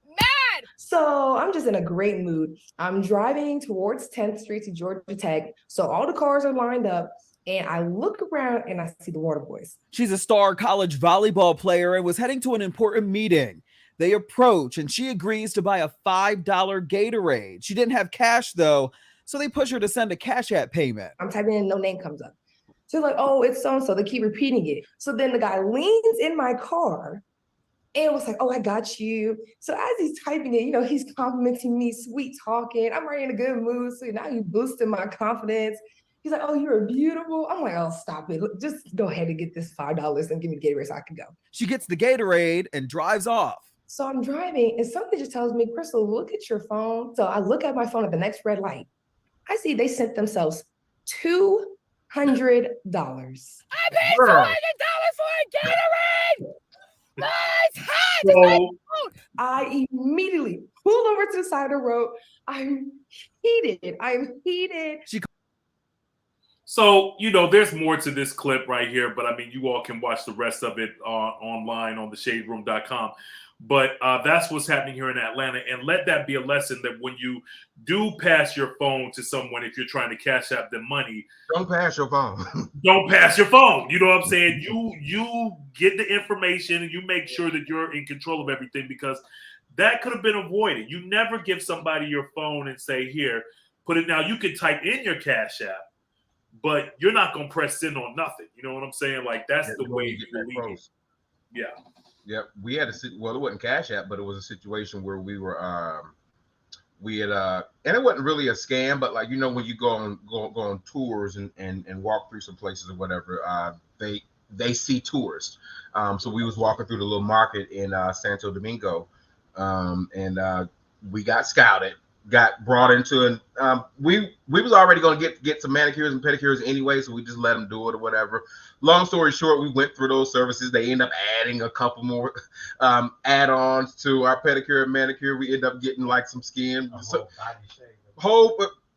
mad! So I'm just in a great mood. I'm driving towards 10th Street to Georgia Tech. So all the cars are lined up. And I look around and I see the water boys. She's a star college volleyball player and was heading to an important meeting. They approach and she agrees to buy a $5 Gatorade. She didn't have cash though, so they push her to send a Cash App payment. I'm typing in, no name comes up. So like, oh, it's so-and-so. They keep repeating it. So then the guy leans in my car and was like, oh, I got you. So as he's typing it, you know, he's complimenting me, sweet talking. I'm already in a good mood. So now he's boosting my confidence. He's like, oh, you're beautiful. I'm like, oh, stop it. Look, just go ahead and get this $5 and give me the Gatorade so I can go. She gets the Gatorade and drives off. So I'm driving and something just tells me, Crystal, look at your phone. So I look at my phone at the next red light. I see they sent themselves $200. I paid $200 for a Gatorade! Nice hot! I immediately pulled over to the side of the road. I'm heated. So, you know, there's more to this clip right here, but I mean, you all can watch the rest of it online on theshaderoom.com. But that's what's happening here in Atlanta. And let that be a lesson that when you do pass your phone to someone, if you're trying to Cash App them money, don't pass your phone. Don't pass your phone. You know what I'm saying? You get the information and you make sure that you're in control of everything, because that could have been avoided. You never give somebody your phone and say, here, put it. Now you can type in your Cash App, but you're not going to press send on nothing. You know what I'm saying? Like, that's the way you leave it. Yeah. Yep, we had well, it wasn't Cash App, but it was a situation where we were, and it wasn't really a scam, but like, you know, when you go on tours and walk through some places or whatever, they see tourists. So we was walking through the little market in Santo Domingo, and we got scouted, got brought into, and we was already going to get some manicures and pedicures anyway, so we just let them do it or whatever. Long story short, we went through those services. They end up adding a couple more add-ons to our pedicure and manicure. We end up getting like some skin,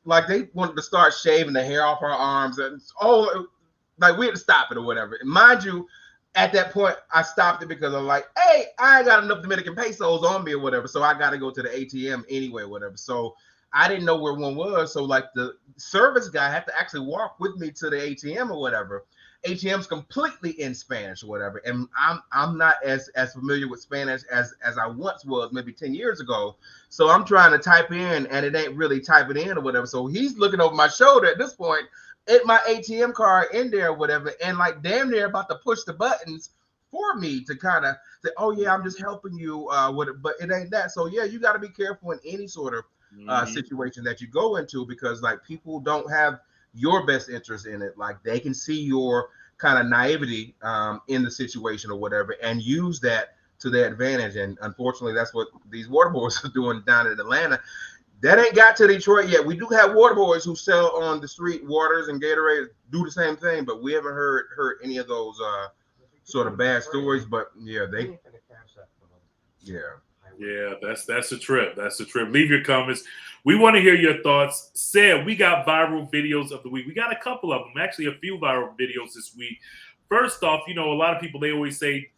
like they wanted to start shaving the hair off our arms, and like we had to stop it or whatever. And mind you, at that point, I stopped it because I'm like, hey, I ain't got enough Dominican pesos on me or whatever, so I got to go to the ATM anyway or whatever. So I didn't know where one was, so like the service guy had to actually walk with me to the ATM or whatever. ATM's completely in Spanish or whatever, and I'm not as familiar with Spanish as I once was, maybe 10 years ago. So I'm trying to type in, and it ain't really typing in or whatever. So he's looking over my shoulder at this point, at my ATM card in there or whatever, and like damn near about to push the buttons for me to kind of say, oh yeah, I'm just helping you with it, but it ain't that. So yeah, you got to be careful in any sort of situation that you go into, because like people don't have your best interest in it. Like they can see your kind of naivety in the situation or whatever and use that to their advantage. And unfortunately, that's what these water boys are doing down in Atlanta. That ain't got to Detroit yet. We do have water boys who sell on the street waters and Gatorade, do the same thing, but we haven't heard any of those sort of bad stories. But yeah, Yeah, that's a trip. That's a trip. Leave your comments. We want to hear your thoughts. Said we got viral videos of the week. We got a couple of them, actually a few viral videos this week. First off, a lot of people, they always say,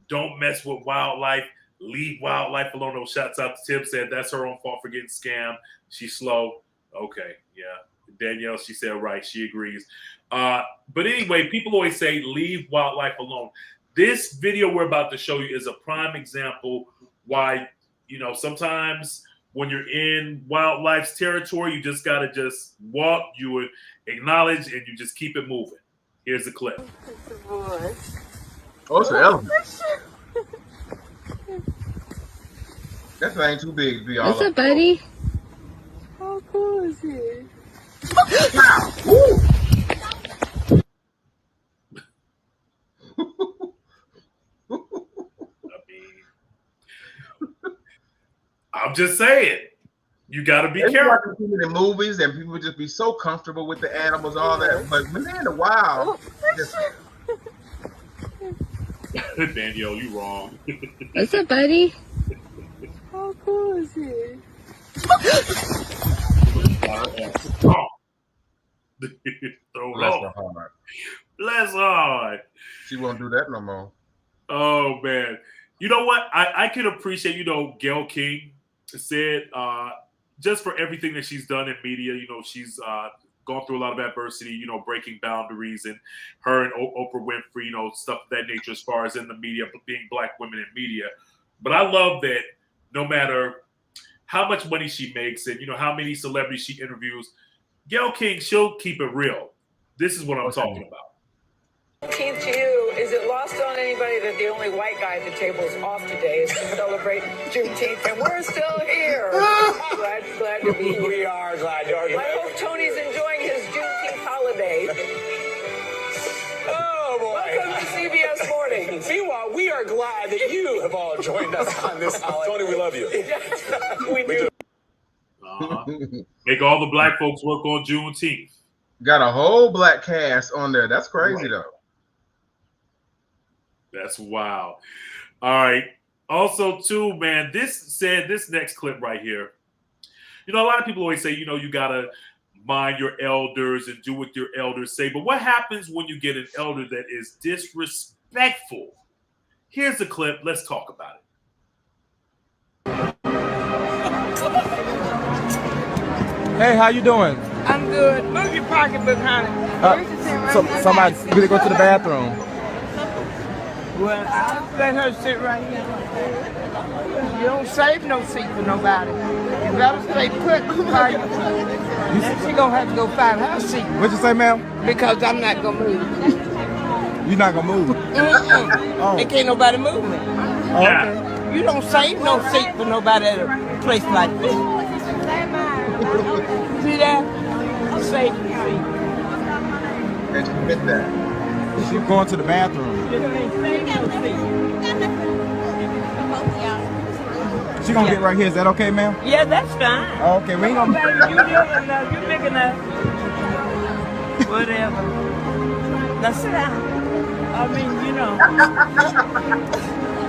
don't mess with wildlife. Leave wildlife alone. No, shouts out to Tim, said that's her own fault for getting scammed. She's slow. Okay, yeah. Danielle, she said right. She agrees. But anyway, people always say leave wildlife alone. This video we're about to show you is a prime example why, sometimes when you're in wildlife's territory, you just got to just walk, you acknowledge, and you just keep it moving. Here's the clip. Oh, it's an elephant. That thing too big to be all What's up, buddy? How cool is it? I'm just saying, you got to be careful. In movies, and people just be so comfortable with the animals, all that. But when they're in the wild, Danielle, you wrong. What's up, buddy? How cool is it? Bless her heart. Bless her heart. She won't do that no more. Oh man, you know what? I can appreciate. Gayle King said just for everything that she's done in media. She's gone through a lot of adversity. Breaking boundaries, and her and Oprah Winfrey. Stuff of that nature as far as in the media, being Black women in media. But I love that no matter how much money she makes and how many celebrities she interviews, Gayle King, she'll keep it real. This is what I'm talking about. Juneteenth to you, is it lost on anybody that the only white guy at the table is off today is to celebrate Juneteenth, and we're still here? glad to be here. We are glad you're here. I hope Tony's enjoying his Juneteenth holiday. Oh boy! Welcome to CBS Mornings. Meanwhile, we are glad that you have all joined us on this holiday. Tony, we love you. We do. Make all the Black folks work on Juneteenth. Got a whole Black cast on there. That's crazy though. That's wild. All right. Also, too, man, this next clip right here. A lot of people always say, you gotta mind your elders and do what your elders say. But what happens when you get an elder that is disrespectful? Here's the clip. Let's talk about it. Hey, how you doing? I'm good. Move your pocketbook, honey. Somebody really go to the bathroom. Well, I'll let her sit right here. You don't save no seat for nobody. You better stay put. Then she gonna have to go find her seat. What'd you say, ma'am? Because I'm not gonna move. You're not gonna move? Oh. And can't nobody move me. Oh, okay. You don't save no seat for nobody at a place like this. See that? Save the seat. And she admit that. She's going to the bathroom. She gonna get right here. Is that okay, ma'am? Yeah, that's fine. Oh, okay, we ain't gonna. You big enough. You big enough. Whatever. Now sit down. I mean,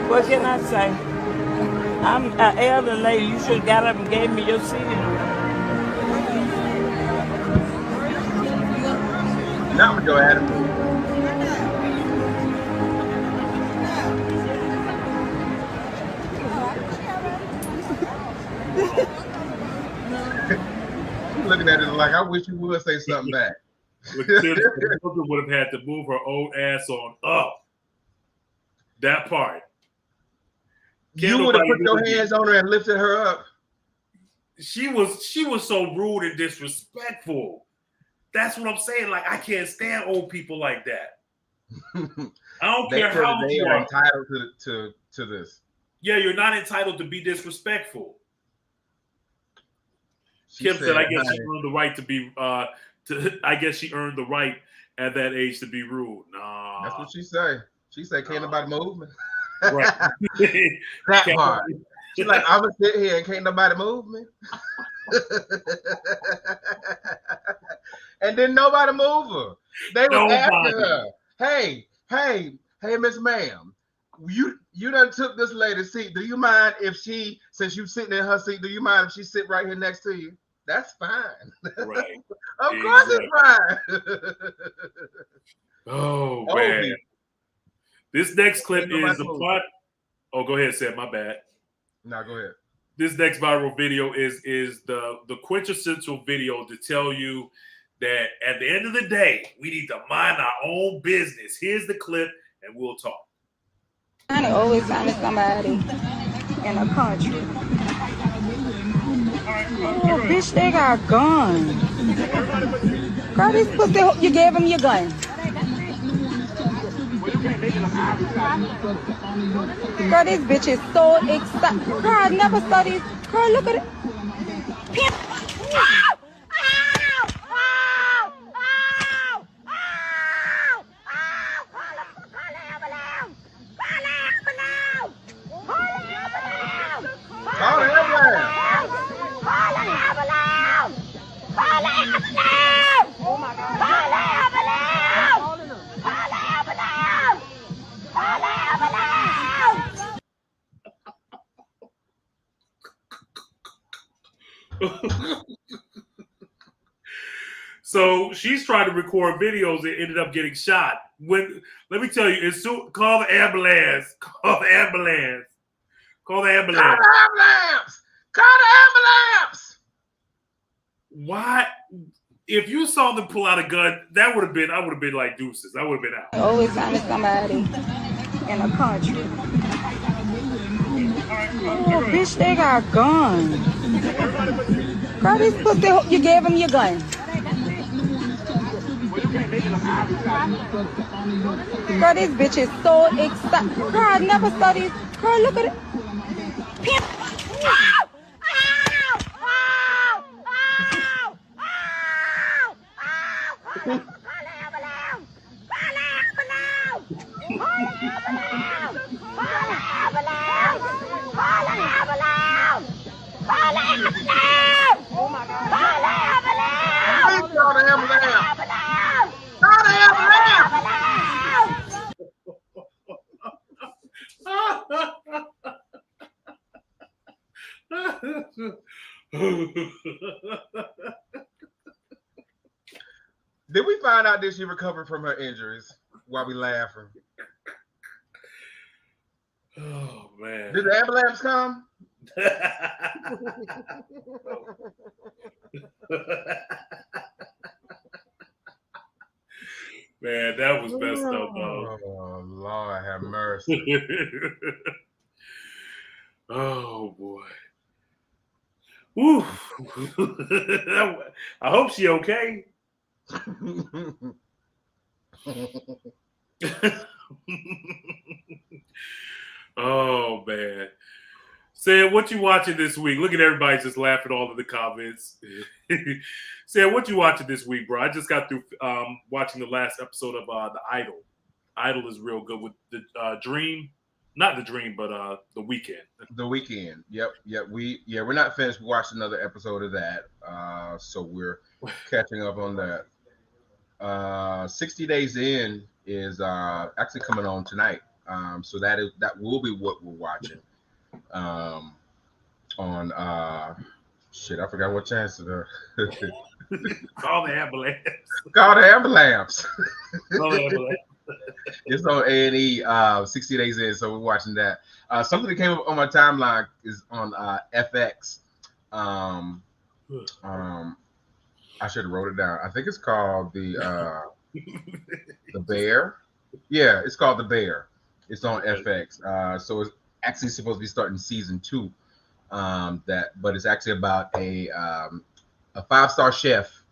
what can I say? I'm an elder lady. You should have got up and gave me your seat. Not with your attitude. Looking at it like, I wish you would say something back. The would have had to move her old ass on up. That part. You would have put your hands on her and lifted her up. She was so rude and disrespectful. That's what I'm saying. Like, I can't stand old people like that. I don't care how they are entitled to this. Yeah, you're not entitled to be disrespectful. Kim said, I guess she earned the right to be I guess she earned the right at that age to be rude. Nah. That's what she said. She said, can't nobody move me. Right. That part. She's like, I'm gonna sit here and can't nobody move me. And then nobody move her. They were asking her, hey, Miss Ma'am, you done took this lady's seat. Do you mind if she, since you sitting in her seat, do you mind if she sit right here next to you? That's fine. Right. Of course it's fine. Oh man. This next clip is a part. Oh, go ahead, Sam. My bad. No, go ahead. This next viral video is the quintessential video to tell you that at the end of the day, we need to mind our own business. Here's the clip, and we'll talk. I always find somebody in a country. Oh, bitch, they got guns. Girl, this pussy, you gave him your gun. Girl, this bitch is so excited. Girl, I never saw this. Girl, look at it. So she's trying to record videos and ended up getting shot. When let me tell you, call the ambulance. Call the ambulance. Call the ambulance. Call the ambulance. Call the ambulance. Why? If you saw them pull out a gun, I would have been like deuces. I would have been out. Always finding somebody in a country. Oh, bitch, they got guns. Girl, this pussy, you gave him your gun. Girl, this bitch is so excited. Girl, I never saw this. Girl, look at it. Did we find out that she recovered from her injuries while we laughing? Oh man! Did the ambulance come? Man, that was messed up, though. Oh Lord, have mercy. Oh boy. Woo. I hope she okay. Oh man. Sam, what you watching this week? Look at everybody just laughing all in the comments. Sam, what you watching this week, bro? I just got through watching the last episode of The Idol. Idol is real good with the Dream. Not The Dream, but The Weeknd. The Weeknd. Yep. We're not finished. We watched another episode of that. So we're catching up on that. 60 Days In is actually coming on tonight. So that will be what we're watching. On shit, I forgot what chance it is. Call the ambulance. Call the ambulance. Call the ambulance. It's on A&E 60 Days In, so we're watching that. Something that came up on my timeline is on FX. I should have wrote it down. I think it's called The Bear. Yeah, it's called The Bear. It's on FX. So it's actually supposed to be starting season 2. But it's actually about a 5-star chef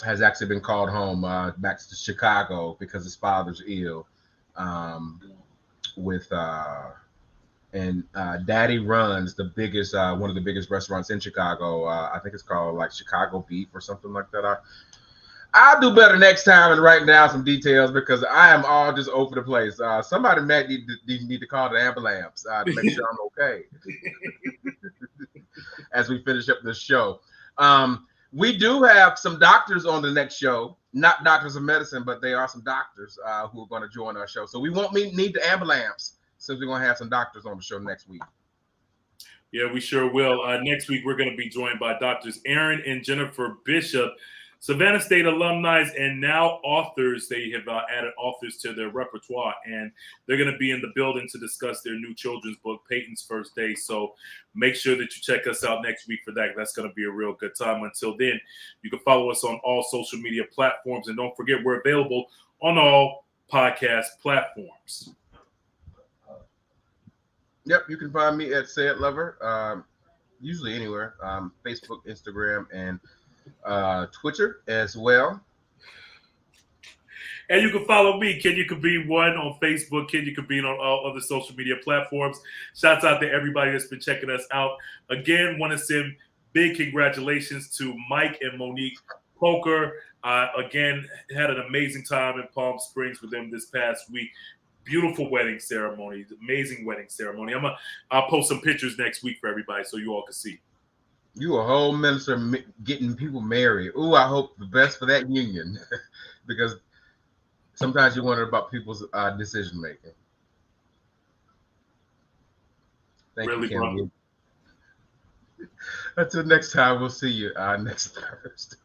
has actually been called home back to Chicago because his father's ill. Daddy runs the biggest one of the biggest restaurants in Chicago. I think it's called like Chicago Beef or something like that. I'll do better next time and write down some details because I am all just over the place. Somebody might need to call the ambulance to make sure I'm okay as we finish up this show. We do have some doctors on the next show. not doctors of medicine, but they are some doctors who are going to join our show. So we won't need the ambulance, since we're going to have some doctors on the show next week. Yeah, we sure will. Next week, we're going to be joined by Doctors Aaron and Jennifer Bishop, Savannah State alumni and now authors. They have added authors to their repertoire, and they're going to be in the building to discuss their new children's book, Peyton's First Day. So make sure that you check us out next week for that. That's going to be a real good time. Until then, you can follow us on all social media platforms, and don't forget we're available on all podcast platforms. Yep, you can find me at Say It Lover, usually anywhere, Facebook, Instagram, and Twitter as well. And you can follow me, Kenya Kabine1 on Facebook, Kenya Kabine on all other social media platforms. Shouts out to everybody that's been checking us out. Again, want to send big congratulations to Mike and Monique Poker. Again, had an amazing time in Palm Springs with them this past week. Beautiful wedding ceremony, amazing wedding ceremony. I'll post some pictures next week for everybody so you all can see. You a whole minister getting people married. Ooh, I hope the best for that union, because sometimes you wonder about people's decision making. Thank you, Kim. Until next time, we'll see you next Thursday.